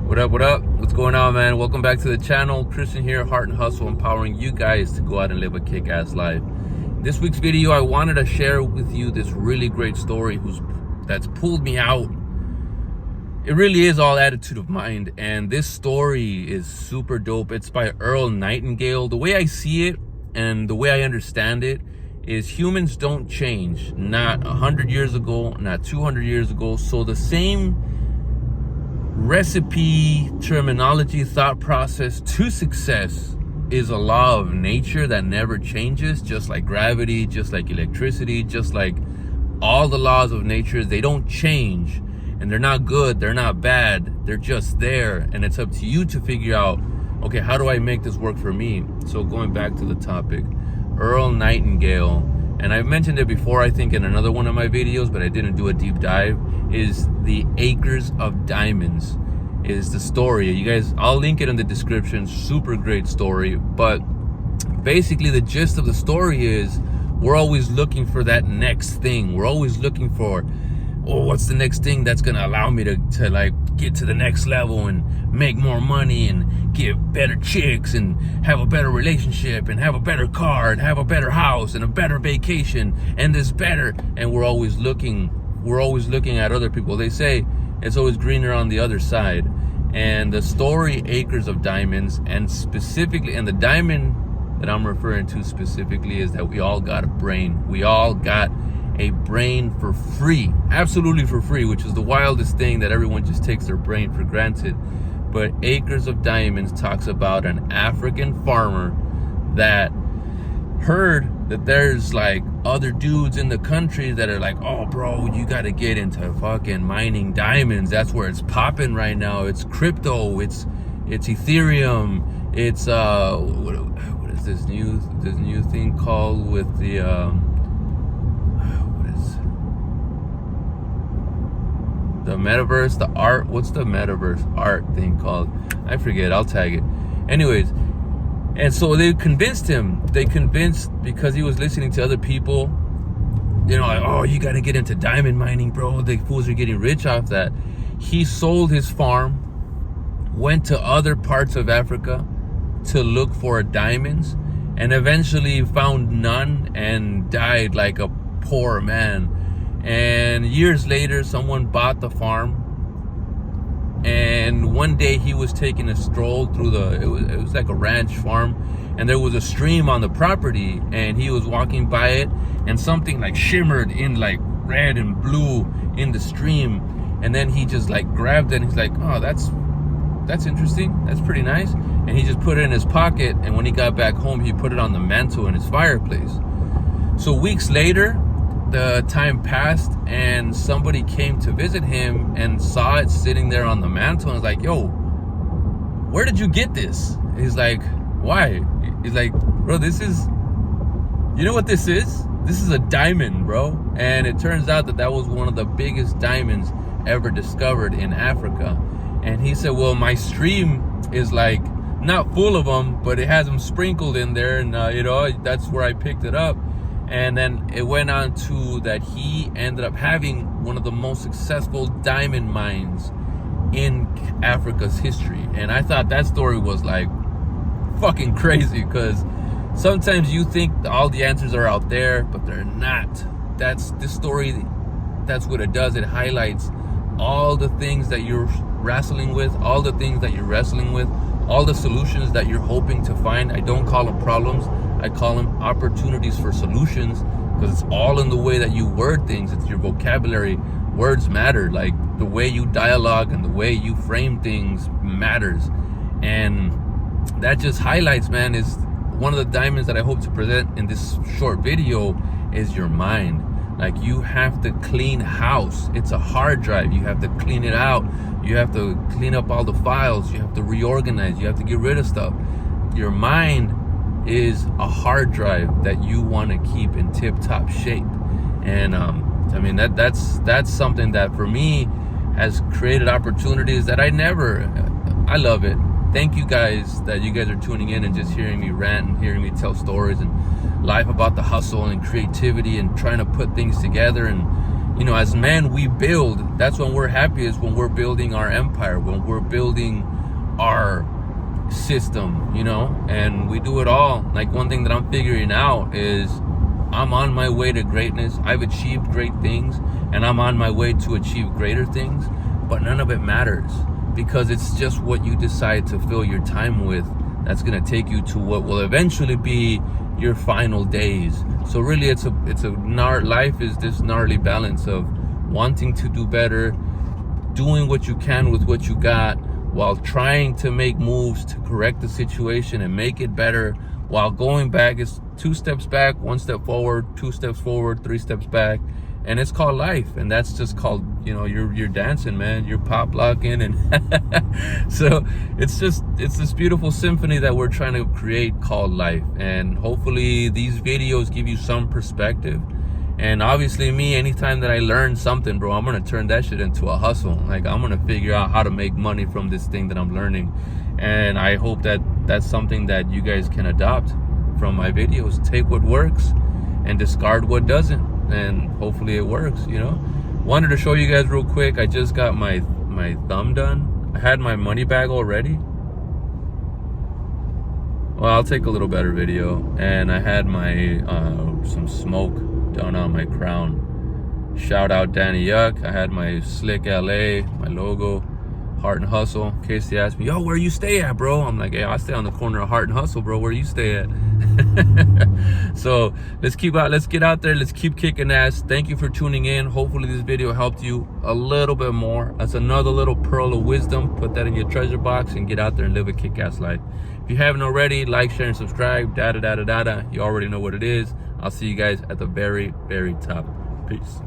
What up, what up? What's going on, man? Welcome back to the channel. Christian here, Heart and Hustle, empowering you guys to go out and live a kick-ass life. This week's video, I wanted to share with you this really great story that's pulled me out. It really is all attitude of mind, and this story is super dope. It's by Earl Nightingale. The way I see it and the way I understand it is humans don't change. Not 100 years ago, not 200 years ago. So the same recipe, terminology, thought process to success is a law of nature that never changes, just like gravity, just like electricity, just like all the laws of nature. They don't change, and they're not good, they're not bad, they're just there, and it's up to you to figure out, okay, how do I make this work for me? So going back to the topic, Earl Nightingale, and I've mentioned it before, I think in another one of my videos, but I didn't do a deep dive, is The Acres of Diamonds is the story. You guys, I'll link it in the description. Super great story. But basically the gist of the story is we're always looking for that next thing. We're always looking for, oh, what's the next thing that's gonna allow me to like get to the next level and make more money and get better chicks and have a better relationship and have a better car and have a better house and a better vacation and this better. And we're always looking at other people. They say it's always greener on the other side. And the story Acres of Diamonds, and specifically, and the diamond that I'm referring to specifically, is that we all got a brain. We all got a brain for free, absolutely for free, which is the wildest thing, that everyone just takes their brain for granted. But Acres of Diamonds talks about an African farmer that heard that there's like other dudes in the country that are like, oh bro, you got to get into fucking mining diamonds. That's where it's popping right now. It's crypto, it's Ethereum, it's what is this new thing called with the what is the metaverse, the art, what's the metaverse art thing called? I forget, I'll tag it. Anyways, and so they convinced him. Because he was listening to other people, you know, like, oh, you got to get into diamond mining, bro. The fools are getting rich off that. He sold his farm, went to other parts of Africa to look for diamonds, and eventually found none and died like a poor man. And years later, someone bought the farm. And one day he was taking a stroll through it was like a ranch farm, and there was a stream on the property, and he was walking by it, and something like shimmered in like red and blue in the stream, and then he just like grabbed it, and he's like, oh, that's interesting, that's pretty nice, and he just put it in his pocket. And when he got back home, he put it on the mantle in his fireplace. So weeks later, the time passed, and somebody came to visit him and saw it sitting there on the mantle, and was like, yo, where did you get this? He's like, why? He's like, bro, you know what this is? This is a diamond, bro. And it turns out that was one of the biggest diamonds ever discovered in Africa. And he said, well, my stream is like not full of them, but it has them sprinkled in there, and you know, that's where I picked it up. And then it went on to that he ended up having one of the most successful diamond mines in Africa's history. And I thought that story was like fucking crazy, because sometimes you think all the answers are out there, but they're not. This story, that's what it does. It highlights all the things that you're wrestling with, all the things that you're wrestling with, all the solutions that you're hoping to find. I don't call them problems, I call them opportunities for solutions, because it's all in the way that you word things. It's your vocabulary. Words matter. Like the way you dialogue and the way you frame things matters. And that just highlights, man, is one of the diamonds that I hope to present in this short video is your mind. Like, you have to clean house. It's a hard drive. You have to clean it out. You have to clean up all the files. You have to reorganize. You have to get rid of stuff. Your mind is a hard drive that you want to keep in tip-top shape. And I mean, that's something that for me has created opportunities that I love it. Thank you guys that you guys are tuning in and just hearing me rant and hearing me tell stories and life about the hustle and creativity and trying to put things together. And you know, as men, we build. That's when we're happiest, when we're building our empire, when we're building our system, you know, and we do it all. Like, one thing that I'm figuring out is I'm on my way to greatness. I've achieved great things, and I'm on my way to achieve greater things, but none of it matters, because it's just what you decide to fill your time with that's going to take you to what will eventually be your final days. So really, life is this gnarly balance of wanting to do better, doing what you can with what you got, while trying to make moves to correct the situation and make it better, while going back. It's 2 steps back, 1 step forward, 2 steps forward, 3 steps back. And it's called life. And that's just called, you know, you're dancing, man. You're pop locking. And so it's this beautiful symphony that we're trying to create called life. And hopefully these videos give you some perspective. And obviously me, anytime that I learn something, bro, I'm going to turn that shit into a hustle. Like, I'm going to figure out how to make money from this thing that I'm learning. And I hope that that's something that you guys can adopt from my videos. Take what works and discard what doesn't. And hopefully it works, you know. Wanted to show you guys real quick. I just got my thumb done. I had my money bag already. Well, I'll take a little better video. And I had my some smoke done on my crown. Shout out Danny Yuck. I had my Slick LA, my logo, Heart and Hustle. Casey asked me, yo, where you stay at, bro? I'm like, hey, I stay on the corner of Heart and Hustle, bro. Where you stay at? So let's get out there. Let's keep kicking ass. Thank you for tuning in. Hopefully this video helped you a little bit more. That's another little pearl of wisdom. Put that in your treasure box and get out there and live a kick-ass life. If you haven't already, like, share, and subscribe. You already know what it is. I'll see you guys at the very, very top. Peace.